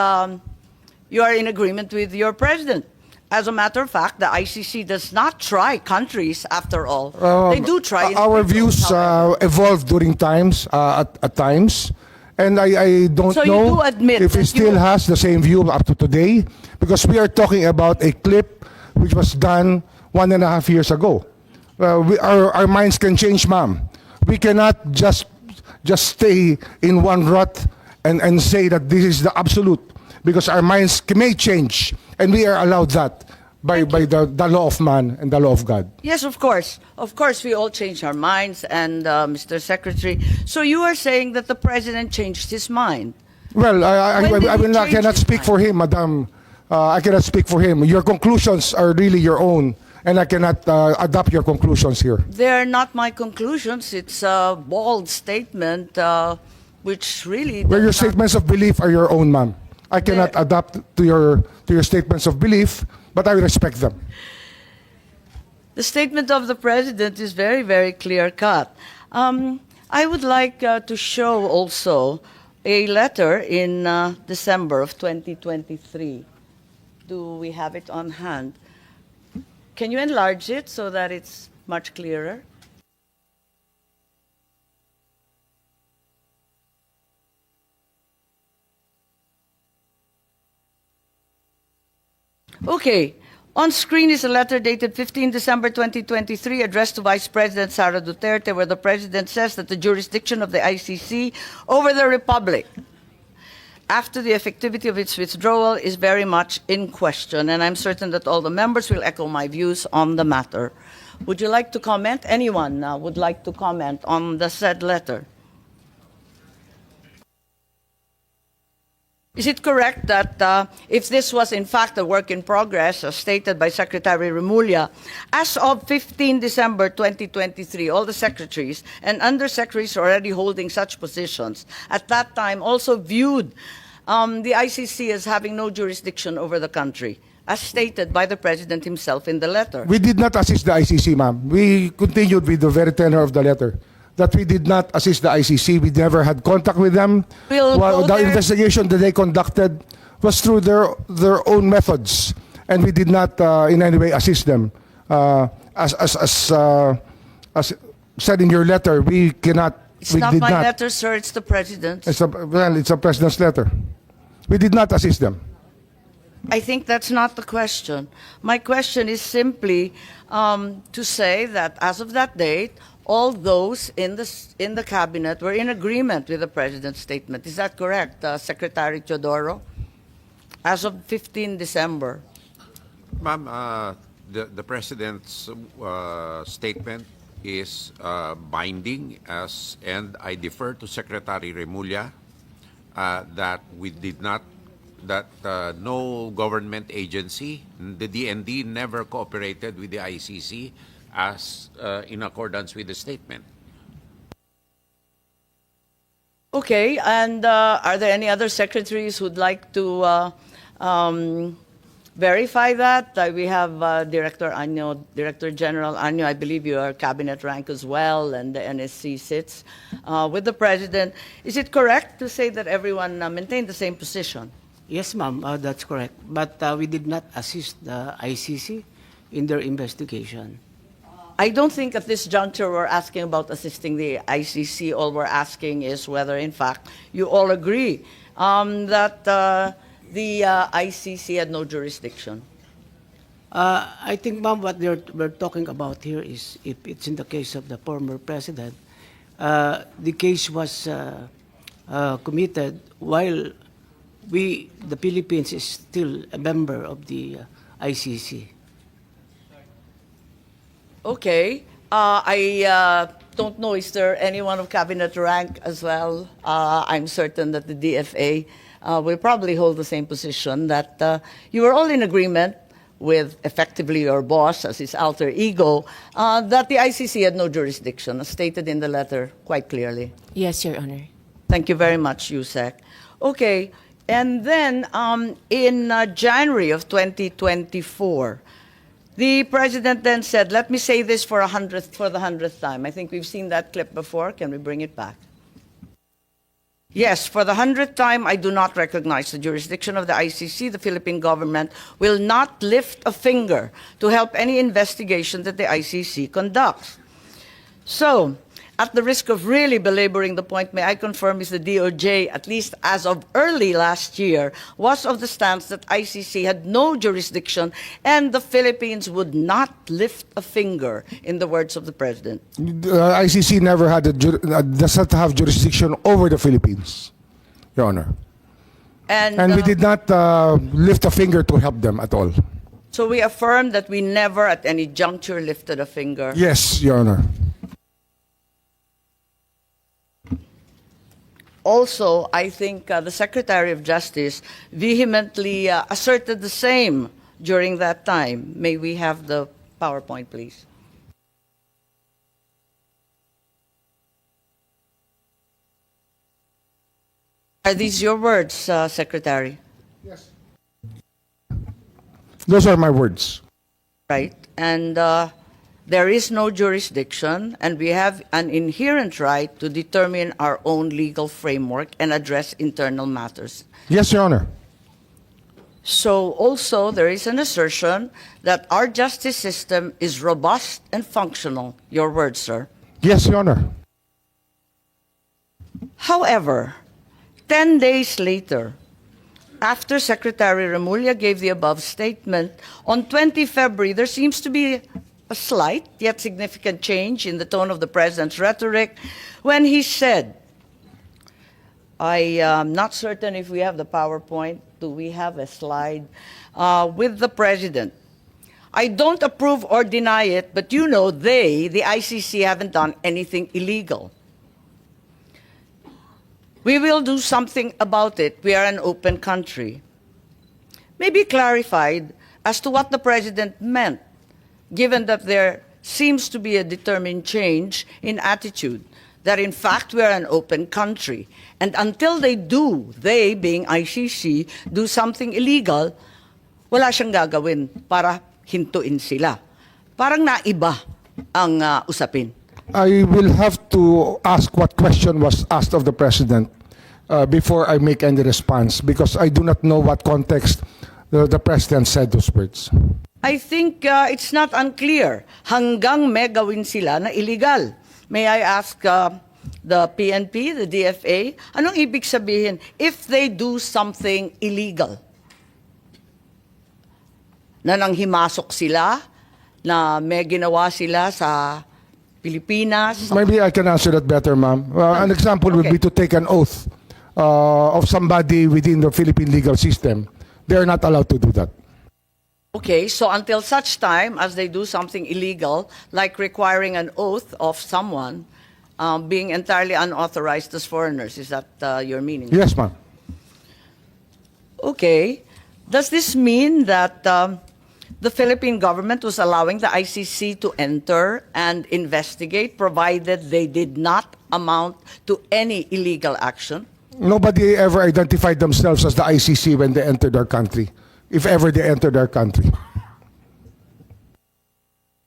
you are in agreement with your President. As a matter of fact, the ICC does not try countries, after all. They do try our individuals, views however. evolved during times, at times. And I don't So you know do admit if he that still you- has the same view up to today, because we are talking about a clip which was done 1.5 years ago. Our minds can change, ma'am. We cannot just stay in one rut and say that this is the absolute, because our minds may change, and we are allowed that by the law of man and the law of God. Yes, of course. Of course, we all change our minds, and Mr. Secretary. So you are saying that the President changed his mind? Well, I When did he I change cannot his speak for him, Madam. I cannot speak for him. Your conclusions are really your own, and I cannot adopt your conclusions here. They're not my conclusions. It's a bold statement, which really... Well, your does not- statements of belief are your own, ma'am. I cannot adapt to your statements of belief, but I respect them. The statement of the President is very, very clear-cut. I would like to show also a letter in December of 2023. Do we have it on hand? Can you enlarge it so that it's much clearer? Okay. On screen is a letter dated 15 December 2023 addressed to Vice President Sara Duterte, where the President says that the jurisdiction of the ICC over the Republic after the effectivity of its withdrawal is very much in question, and I'm certain that all the members will echo my views on the matter. Would you like to comment? Anyone would like to comment on the said letter? Is it correct that if this was in fact a work in progress, as stated by Secretary Remulla, as of 15 December 2023, all the secretaries and undersecretaries already holding such positions at that time also viewed the ICC as having no jurisdiction over the country, as stated by the President himself in the letter? We did not assist the ICC, ma'am. We continued with the very tenor of the letter, that we did not assist the ICC. We never had contact with them. We'll go The there. investigation that they conducted was through their own methods, and we did not in any way assist them. As said in your letter, we cannot. It's we not did my not. letter, sir, it's the President's. It's a president's letter. We did not assist them. I think that's not the question. My question is simply to say that as of that date, all those in the cabinet were in agreement with the President's statement. Is that correct, Secretary Teodoro? As of 15 December. Ma'am, the President's statement is binding, and I defer to Secretary Remulla that we did not, that no government agency, the DND, never cooperated with the ICC as in accordance with the statement. Okay, and are there any other secretaries who'd like to verify that? We have Director Anyo, Director General Anyo. I believe you are cabinet rank as well, and the NSC sits with the President. Is it correct to say that everyone maintained the same position? Yes, ma'am, that's correct. But we did not assist the ICC in their investigation. I don't think at this juncture we're asking about assisting the ICC. All we're asking is whether, in fact, you all agree that the ICC had no jurisdiction? I think, ma'am, what we're talking about here is if it's in the case of the former president, the case was committed while the Philippines is still a member of the ICC. Okay. I don't know, is there anyone of cabinet rank as well? I'm certain that the DFA will probably hold the same position, that you were all in agreement with effectively your boss as his alter ego, that the ICC had no jurisdiction, as stated in the letter quite clearly. Yes, Your Honor. Thank you very much, Yusek. Okay, and then in January of 2024, the president then said, let me say this for the 100th time. I think we've seen that clip before. Can we bring it back? Yes, for the 100th time, I do not recognize the jurisdiction of the ICC. The Philippine government will not lift a finger to help any investigation that the ICC conducts. So, at the risk of really belaboring the point, may I confirm is the DOJ, at least as of early last year, was of the stance that ICC had no jurisdiction and the Philippines would not lift a finger, in the words of the president. ICC never had does not have jurisdiction over the Philippines, Your Honor. And we did not lift a finger to help them at all. So we affirm that we never at any juncture lifted a finger. Yes, Your Honor. Also, I think the Secretary of Justice vehemently asserted the same during that time. May we have the PowerPoint, please? Are these your words, Secretary? Yes. Those are my words. Right. And there is no jurisdiction, and we have an inherent right to determine our own legal framework and address internal matters. Yes, Your Honor. So also there is an assertion that our justice system is robust and functional. Your words, sir. Yes, Your Honor. However, 10 days later, after Secretary Remulla gave the above statement, on 20 February, there seems to be a slight yet significant change in the tone of the president's rhetoric when he said, I am not certain if we have the PowerPoint. Do we have a slide with the president? I don't approve or deny it, but you know the ICC, haven't done anything illegal. We will do something about it. We are an open country. Maybe clarified as to what the president meant, given that there seems to be a determined change in attitude, that in fact we are an open country. And until they being ICC, do something illegal, wala siyang gagawin para hintuin sila. Parang naiba ang usapin. I will have to ask what question was asked of the president before I make any response, because I do not know what context the president said those words. I think it's not unclear. Hanggang may gawin sila na illegal. May I ask the PNP, the DFA, anong ibig sabihin if they do something illegal? Na nanghimasok sila, na may ginawa sila sa Pilipinas? Maybe I can answer that better, ma'am. An example would be to take an oath of somebody within the Philippine legal system. They are not allowed to do that. Okay, so until such time as they do something illegal, like requiring an oath of someone being entirely unauthorized as foreigners, is that your meaning? Yes, ma'am. Okay. Does this mean that the Philippine government was allowing the ICC to enter and investigate, provided they did not amount to any illegal action? Nobody ever identified themselves as the ICC when they entered our country, if ever they entered our country.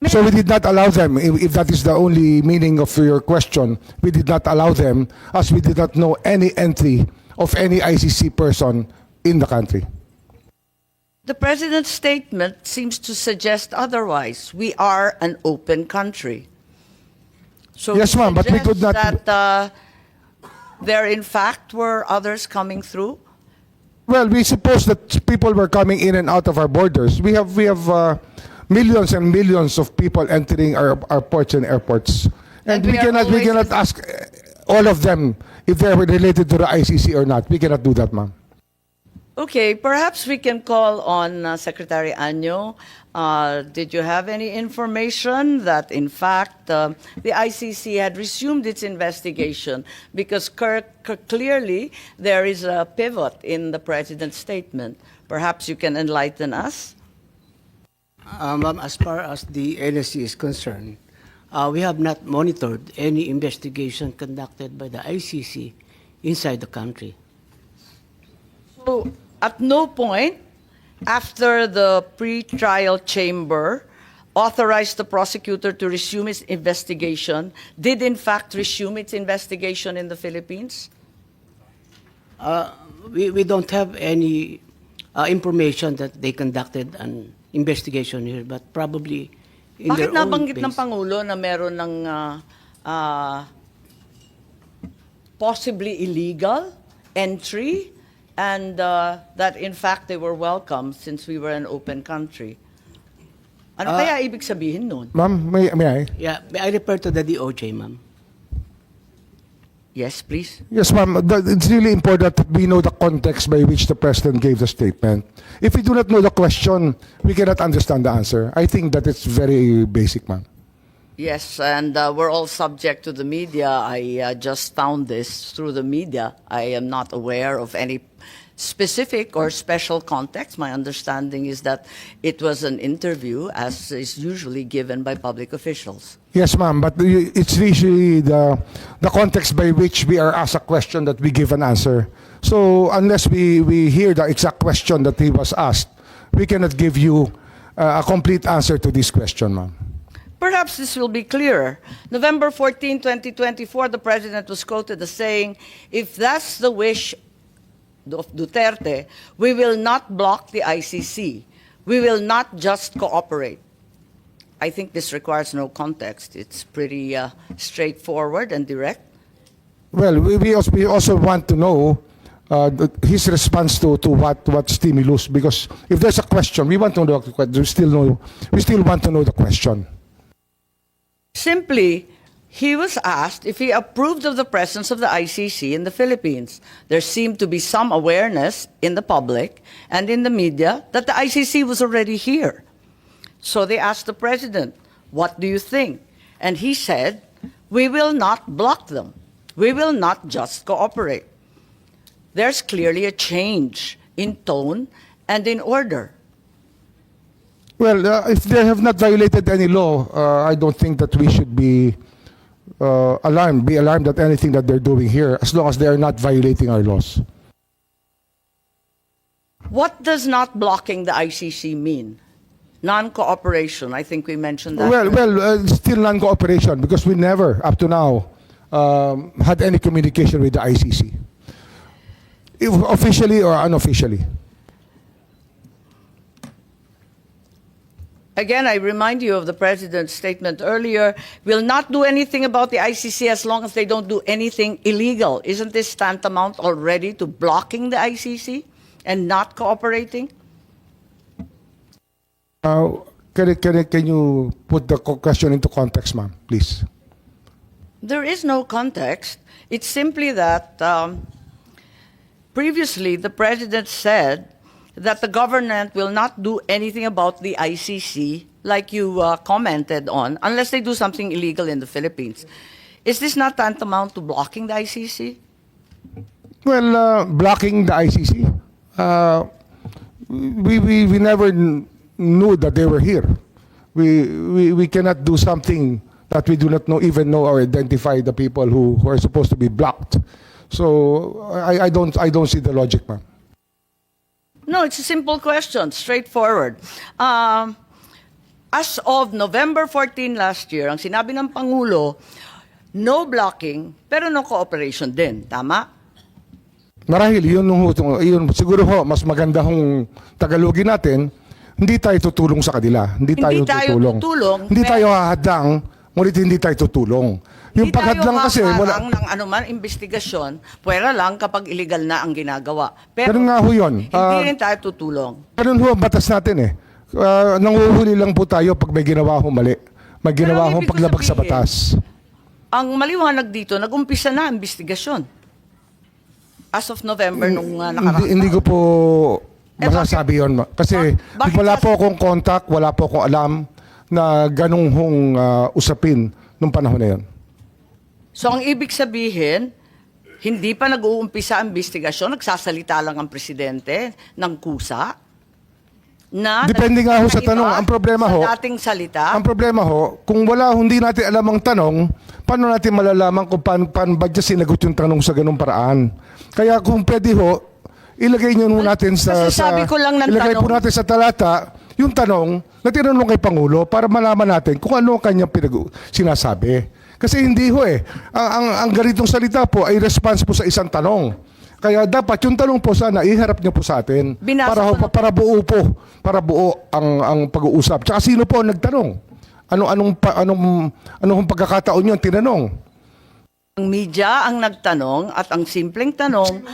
So we did not allow them, if that is the only meaning of your question, we did not allow them, as we did not know any entry of any ICC person in the country. The president's statement seems to suggest otherwise. We are an open country. So yes, ma'am, but we could not. That there, in fact, were others coming through. Well, we suppose that people were coming in and out of our borders. We have millions and millions of people entering our ports and airports, and we cannot ask all of them if they were related to the ICC or not. We cannot do that, ma'am. Okay, perhaps we can call on Secretary Anyo. Did you have any information that, in fact, the ICC had resumed its investigation? Because clearly there is a pivot in the President's statement. Perhaps you can enlighten us? Ma'am, as far as the NSC is concerned, we have not monitored any investigation conducted by the ICC inside the country. So, at no point after the pre-trial chamber authorized the prosecutor to resume its investigation, did in fact resume its investigation in the Philippines? We don't have any information that they conducted an investigation here, but probably in Bakit their own nabanggit ng base. Pangulo na meron ng possibly illegal entry and that in fact they were welcome since we were an open country? Ano kaya ibig sabihin nun? Ma'am, may I? Yeah, may I refer to the DOJ, ma'am? Yes, please. Yes, ma'am. It's really important that we know the context by which the President gave the statement. If we do not know the question, we cannot understand the answer. I think that it's very basic, ma'am. Yes, and we're all subject to the media. I just found this through the media. I am not aware of any specific or special context. My understanding is that it was an interview, as is usually given by public officials. Yes, ma'am, but it's usually the context by which we are asked a question that we give an answer. So unless we hear the exact question that he was asked, we cannot give you a complete answer to this question, ma'am. Perhaps this will be clearer. November 14, 2024, the President was quoted as saying, "If that's the wish of Duterte, we will not block the ICC. We will not just cooperate." I think this requires no context. It's pretty straightforward and direct. Well, we also want to know his response to what stimulus, because if there's a question, we want to know. We still want to know the question. Simply, he was asked if he approved of the presence of the ICC in the Philippines. There seemed to be some awareness in the public and in the media that the ICC was already here. So they asked the President, "What do you think?" And he said, "We will not block them. We will not just cooperate." There's clearly a change in tone and in order. Well, if they have not violated any law, I don't think that we should be alarmed at anything that they're doing here, as long as they are not violating our laws. What does not blocking the ICC mean? Non-cooperation, I think we mentioned that. Well, still non-cooperation, because we never, up to now, had any communication with the ICC, officially or unofficially. Again, I remind you of the President's statement earlier, "We'll not do anything about the ICC as long as they don't do anything illegal." Isn't this tantamount already to blocking the ICC and not cooperating? Can you put the question into context, ma'am, please? There is no context. It's simply that previously the President said that the government will not do anything about the ICC, like you commented on, unless they do something illegal in the Philippines. Is this not tantamount to blocking the ICC? Well, blocking the ICC, we never knew that they were here. We cannot do something that we do not even know or identify the people who are supposed to be blocked. So I don't see the logic, ma'am. No, it's a simple question, straightforward. As of November 14 last year, ang sinabi ng Pangulo, no blocking, pero no cooperation din. Tama? Marahil, yun siguro ho, mas maganda hong Tagalogin natin, hindi tayo tutulong sa kanila. Hindi tayo tutulong. Hindi tayo hahadang, ngunit hindi tayo tutulong. Yung Di tayo paghadlang kasi, haharang wala. ng anuman investigasyon, pwera lang kapag illegal na ang ginagawa. Pero Ganun nga ho yun. hindi rin tayo tutulong. Ganun ho ang batas natin eh. Nanguhuli lang po tayo pag may ginawa ho mali. May ginawa ho ibig ko paglabag sa sabihin, batas. Ang maliwanag dito, nag-umpisa na ang investigasyon. As of November nung nakaraan. Hindi ko po masasabi yun. Kasi bakit wala po akong contact, wala po akong alam na ganung hong usapin nung panahon na yun. So ang ibig sabihin, hindi pa nag-uumpisa ang investigasyon, nagsasalita lang ang presidente ng kusa. Na Depende nga ho sa naiba tanong. Ang problema ho, sa dating salita. ang problema ho, kung hindi natin alam ang tanong, paano natin malalaman kung paano ba dyan sinagot yung tanong sa ganung paraan? Kaya kung pwede ho, ilagay nyo natin sa... Kasi sabi ko lang ng ilagay po tanong. natin sa talata yung tanong na tinanong kay Pangulo para malaman natin kung ano ang kanyang sinasabi. Kasi hindi ho eh. Ang ganitong salita po ay response po sa isang tanong. Kaya dapat yung tanong po sana iharap niyo po sa atin para buo ang pag-uusap. Tsaka sino po ang nagtanong? Anong pagkakataon yun tinanong? Ang media ang nagtanong at ang simpleng tanong,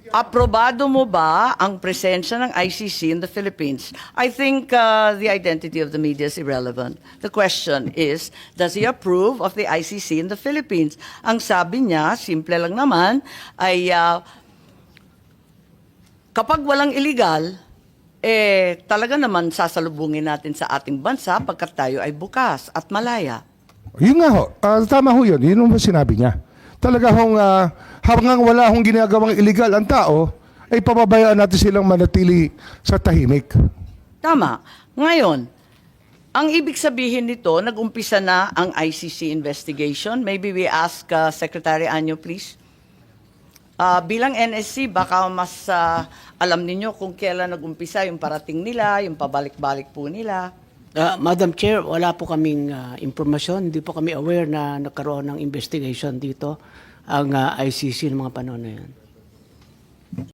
aprobado mo ba ang presensya ng ICC in the Philippines? I think the identity of the media is irrelevant. The question is, does he approve of the ICC in the Philippines? Ang sabi niya, simple lang naman, ay kapag walang illegal, talaga naman sasalubungin natin sa ating bansa pagkat tayo ay bukas at malaya. Yun nga ho. Tama ho yun. Yun ang sinabi niya. Talaga hong hanggang wala hong ginagawang illegal ang tao, ay pababayaan natin silang manatili sa tahimik. Tama. Ngayon, ang ibig sabihin nito, nag-umpisa na ang ICC investigation. Maybe we ask Secretary Anyo, please. Bilang NSC, baka mas alam ninyo kung kailan nag-umpisa yung parating nila, yung pabalik-balik po nila. Madam Chair, wala po kaming impormasyon. Hindi po kami aware na nagkaroon ng investigation dito ang ICC ng mga panahon na yan.